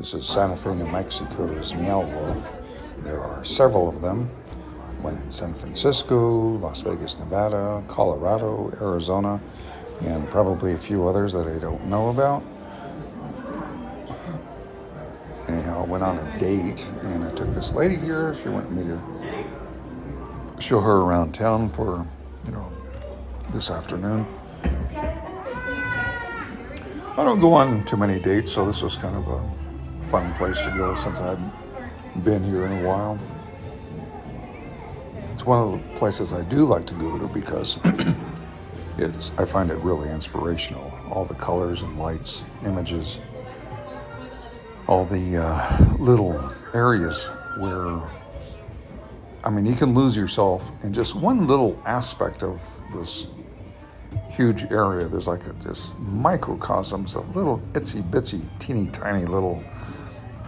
This is Santa Fe, New Mexico's Meowwolf. There are several of them. One in San Francisco, Las Vegas, Nevada, Colorado, Arizona, and probably a few others that I don't know about. Anyhow, I went on a date and I took this lady here. She wanted me to show her around town for, this afternoon. I don't go on too many dates, so this was kind of a fun place to go since I hadn't been here in a while. It's one of the places I do like to go to because I find it really inspirational. All the colors and lights, images, all the little areas where, you can lose yourself in just one little aspect of this huge area. There's like just microcosms of little itsy bitsy, teeny tiny little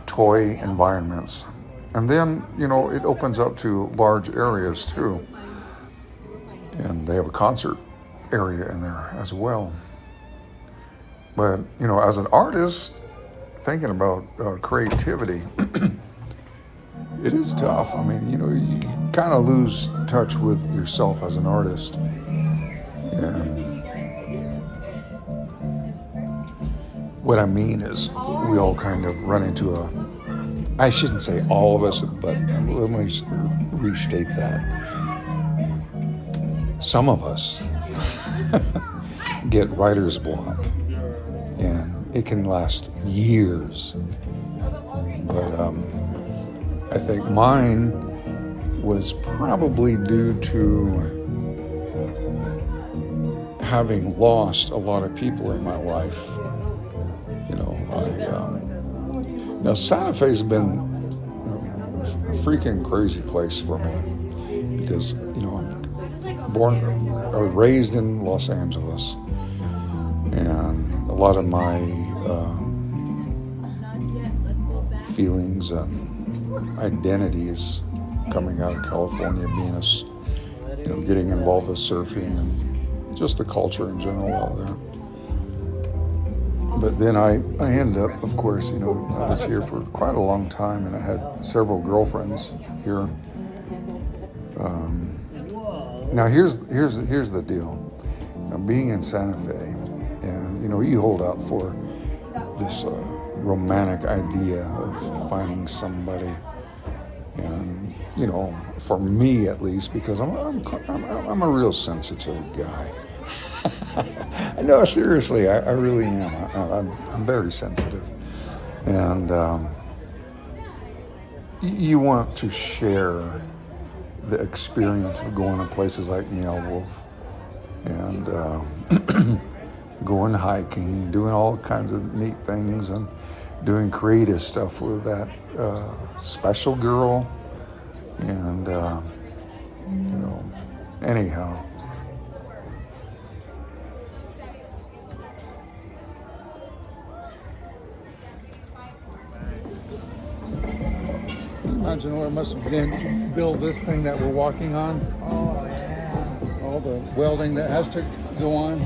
toy environments. And then, it opens up to large areas too. And they have a concert area in there as well. But, as an artist, thinking about creativity, it is tough. You kind of lose touch with yourself as an artist. And what I mean is we all kind of run into I shouldn't say all of us, but let me restate that. Some of us get writer's block, and it can last years. But I think mine was probably due to having lost a lot of people in my life. Now Santa Fe's been a freaking crazy place for me because, I was raised in Los Angeles, and a lot of my feelings and identities coming out of California, being getting involved with surfing and just the culture in general out there. But then I ended up, of course, I was here for quite a long time, and I had several girlfriends here. Now here's the deal. Now, being in Santa Fe, and you hold out for this romantic idea of finding somebody, and for me at least, because I'm a real sensitive guy. No, seriously, I really am. I'm very sensitive, and you want to share the experience of going to places like Meowwolf and going hiking, doing all kinds of neat things, and doing creative stuff with that special girl, and anyhow. Imagine what it must have been to build this thing that we're walking on. Oh, yeah. All the welding that has to go on.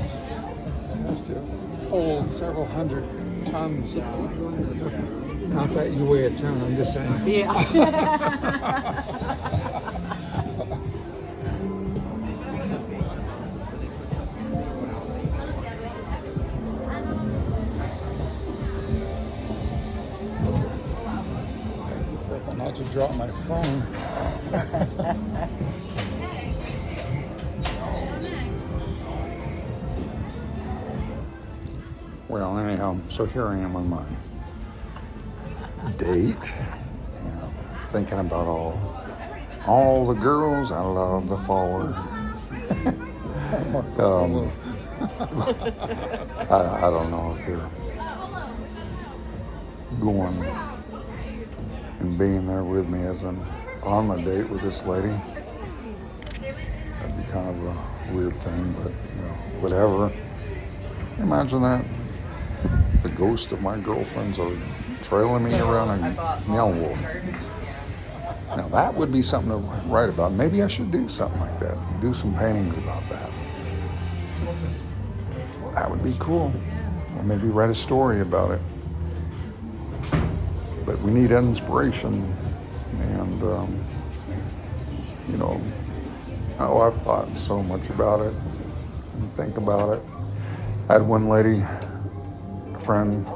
This has to hold several hundred tons. Not that you weigh a ton, I'm just saying. Yeah. Not to drop my phone. Well, anyhow, so here I am on my date, thinking about all the girls I love before. I don't know if they're going and being there with me as I'm on my date with this lady. That'd be kind of a weird thing, but whatever. Imagine that. The ghost of my girlfriends are trailing me around a Meowwolf. Now that would be something to write about. Maybe I should do something like that. Do some paintings about that. That would be cool. Or maybe write a story about it. but we need inspiration. And, I've thought so much about it and think about it. I had one lady, a friend,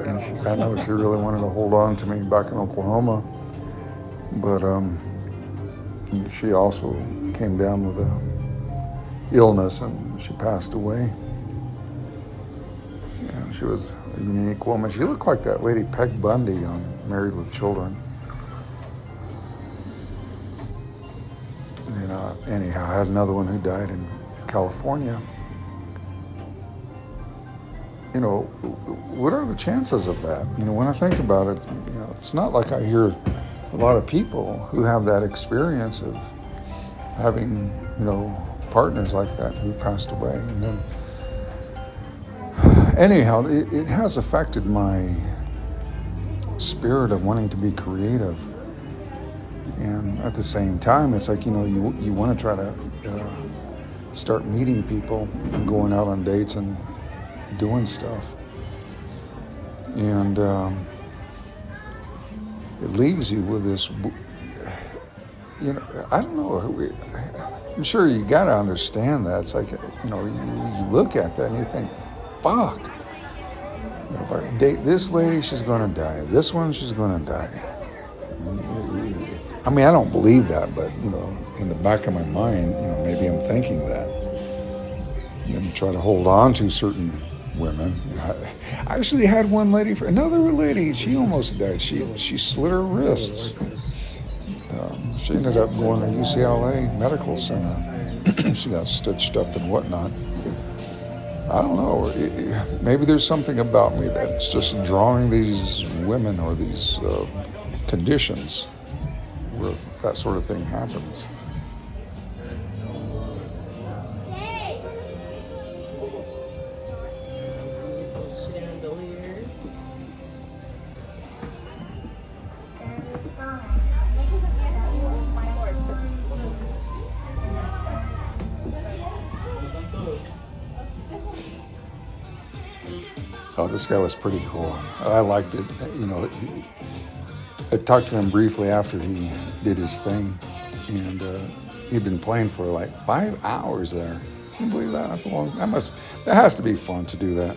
and I know she really wanted to hold on to me back in Oklahoma, but she also came down with a illness and she passed away. And she was a unique woman. She looked like that lady Peg Bundy on Married with Children. Anyhow, I had another one who died in California. What are the chances of that? When I think about it, it's not like I hear a lot of people who have that experience of having, partners like that who passed away. And then, anyhow, it has affected my spirit of wanting to be creative. And at the same time, it's like, you want to try to start meeting people and going out on dates and doing stuff. And it leaves you with this, I don't know. I'm sure you got to understand that. It's like, you look at that and you think, fuck. If I date this lady, she's going to die. This one, she's going to die. I don't believe that, but, in the back of my mind, maybe I'm thinking that. And then you try to hold on to certain women. I actually had one lady, another lady, she almost died. She slit her wrists. She ended up going to UCLA Medical Center. She got stitched up and whatnot. I don't know. Maybe there's something about me that's just drawing these women or these conditions where that sort of thing happens. Oh, this guy was pretty cool. I liked it. I talked to him briefly after he did his thing, and he'd been playing for like 5 hours there. Can you believe that? That's a long. That has to be fun to do that.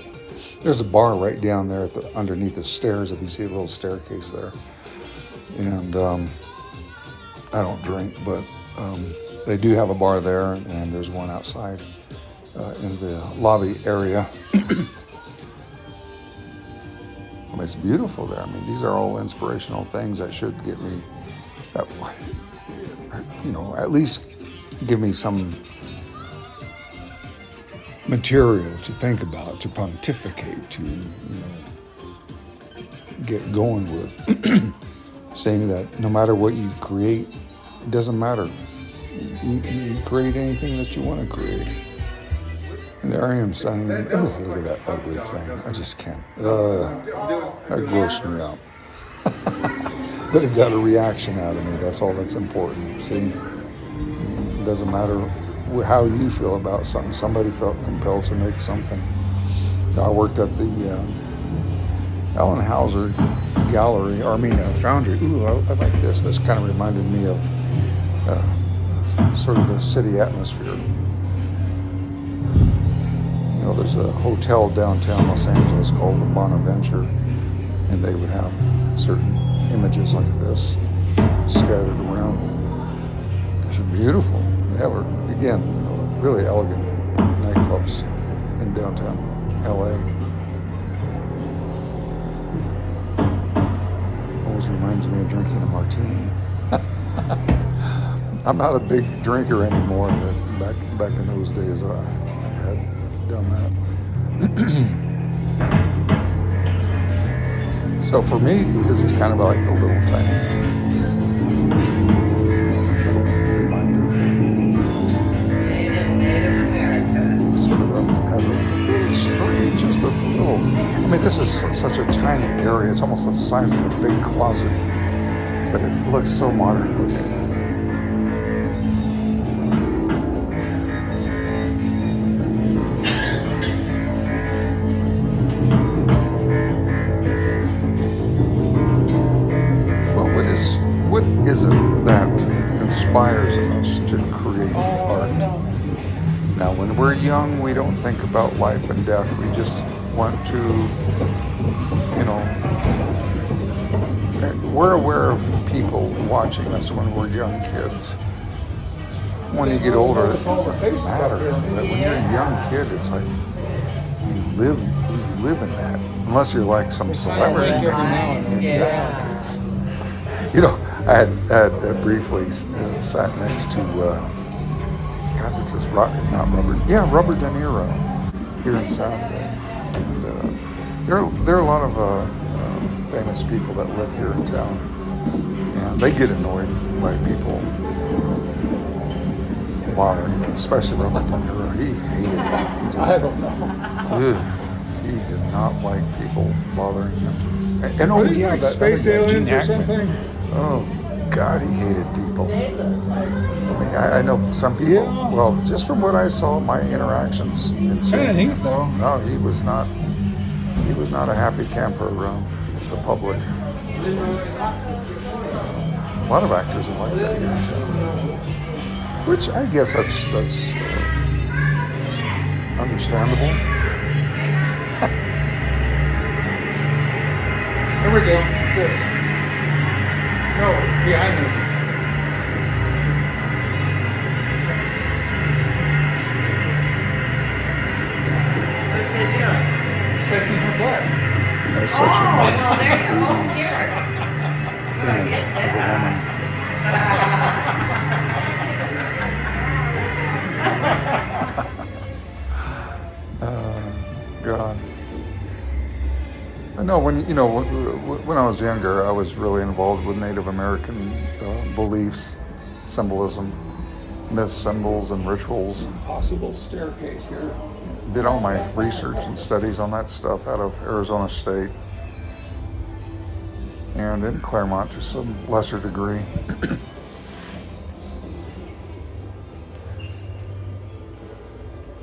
There's a bar right down there underneath the stairs. If you see a little staircase there, and I don't drink, but they do have a bar there, and there's one outside in the lobby area. It's beautiful there. These are all inspirational things that should get me, at least give me some material to think about, to pontificate, to, get going with. Saying that no matter what you create, it doesn't matter. You create anything that you want to create. And there I am standing there. Oh, look at that ugly thing. I just can't. That grossed me out. But it got a reaction out of me. That's all that's important. See? It doesn't matter how you feel about something. Somebody felt compelled to make something. I worked at the Allen Hauser Gallery, Foundry. Ooh, I like this. This kind of reminded me of sort of the city atmosphere. There's a hotel downtown Los Angeles called the Bonaventure, and they would have certain images like this scattered around. It's beautiful. They have, again, really elegant nightclubs in downtown LA. Always reminds me of drinking a martini. I'm not a big drinker anymore, but back in those days, I had done that. So for me, this is kind of like a little tiny reminder. Sort of has a little street, just a little. This is such a tiny area. It's almost the size of a big closet, but it looks so modern looking. is it that inspires us to create art? Now, when we're young, we don't think about life and death. We just want to, you know, we're aware of people watching us when we're young kids. When you get older, it doesn't matter. But when you're a young kid, it's like you live in that. Unless you're like some celebrity, maybe that's the case. You know, I had briefly sat next to, God, what's this? Robert De Niro here in Santa Fe. And there are a lot of famous people that live here in town, and they get annoyed by people bothering him, especially Robert De Niro. He hated it. I don't know. He did not like people bothering him. And Are these like space aliens or something? Oh, God, he hated people. I mean, I know some people, Yeah. well, just from what I saw, my interactions in Kind of neat though. no, he was not a happy camper around the public. A lot of actors are like that here in town. Which I guess that's understandable. Here we go. This. No, behind me. Expecting her butt. That's such a well, there you go. 80s image of a woman. God. I know when I was younger, I was really involved with Native American beliefs, symbolism, myths, symbols, and rituals. Possible staircase here. Did all my research and studies on that stuff out of Arizona State and in Claremont to some lesser degree.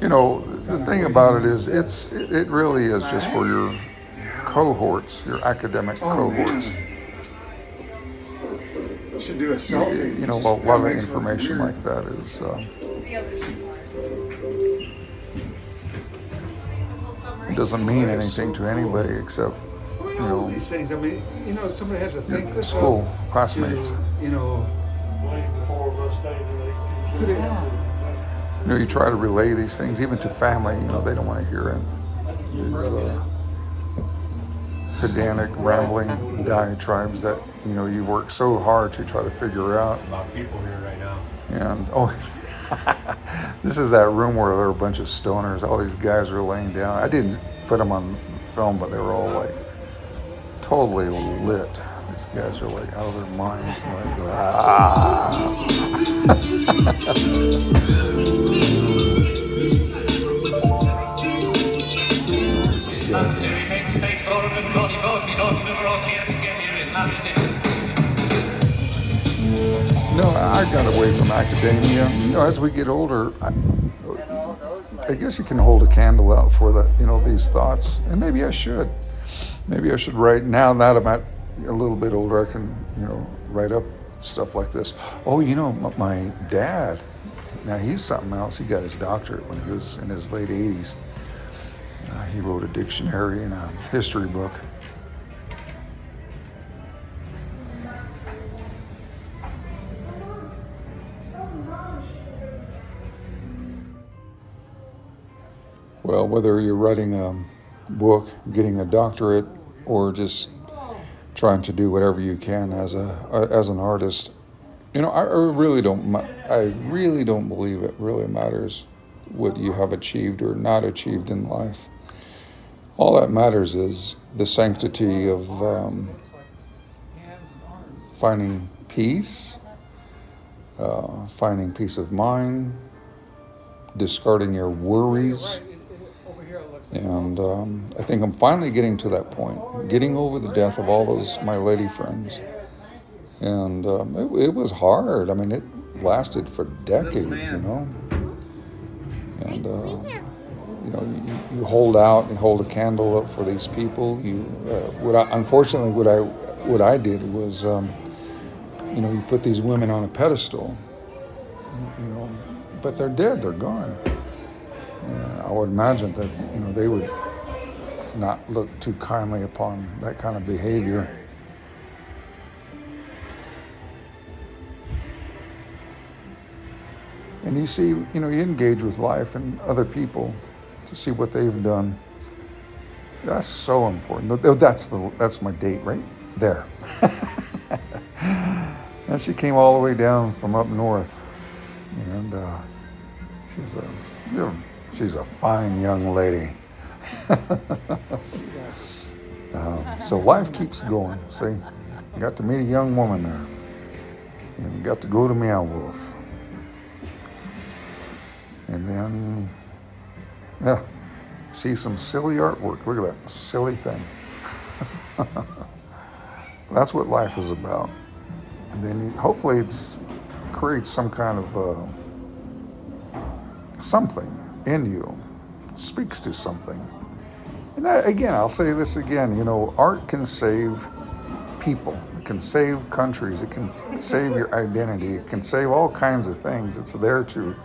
You know, the thing about it is, it really is just for your cohorts, your academic cohorts. We should do a selfie. You know, a lot of information like that is. It doesn't mean anything to anybody except, you all know, these things. I mean, somebody has to think this school up classmates. to, you know, The four of us stayed put it, You know, you try to relay these things even to family. You know, they don't want to hear it. These pedantic, rambling diatribes that you work so hard to try to figure out. a lot of people here right now. And this is that room where there are a bunch of stoners. All these guys are laying down. I didn't put them on film, but they were all like totally lit. These guys are like out of their minds. And like, This guy. No, I got away from academia. As we get older, I guess you can hold a candle out for these thoughts, and maybe I should. Maybe I should write now that I'm a little bit older. I can, write up stuff like this. Oh, my dad. Now he's something else. He got his doctorate when he was in his late 80s. He wrote a dictionary and a history book. Well, whether you're writing a book, getting a doctorate, or just trying to do whatever you can as an artist, I really don't believe it really matters what you have achieved or not achieved in life. All that matters is the sanctity of finding peace, finding peace of mind, discarding your worries. And I think I'm finally getting to that point, getting over the death of all those my lady friends. And it was hard. I mean, it lasted for decades, And you hold out and hold a candle up for these people. What I did was You know, you put these women on a pedestal, you know, but they're dead, they're gone. And I would imagine that, you know, they would not look too kindly upon that kind of behavior. And you see, you know, you engage with life and other people to see what they've done. That's so important. That's my date right there. And she came all the way down from up north, and she's a fine young lady. So life keeps going. See, I got to meet a young woman there, and we got to go to Meowwolf, and then see some silly artwork. Look at that silly thing. That's what life is about. And then hopefully it creates some kind of something in you, speaks to something. And again, I'll say this again, you know, art can save people, it can save countries, it can save your identity, it can save all kinds of things. It's there to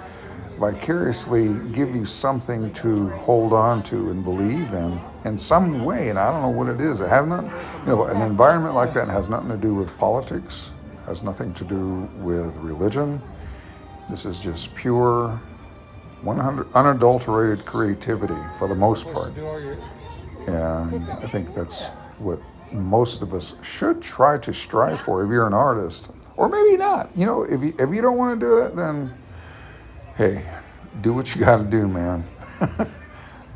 vicariously give you something to hold on to and believe in some way, and I don't know what it is. It has nothing, you know, an environment like that has nothing to do with politics, has nothing to do with religion. This is just pure, 100 unadulterated creativity for the most part. And I think that's what most of us should try to strive for if you're an artist. Or maybe not. You know, if you don't want to do it, then hey, do what you got to do, man.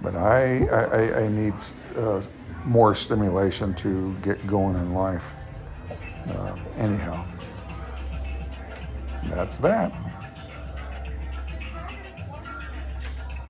But I need more stimulation to get going in life. Anyhow, that's that.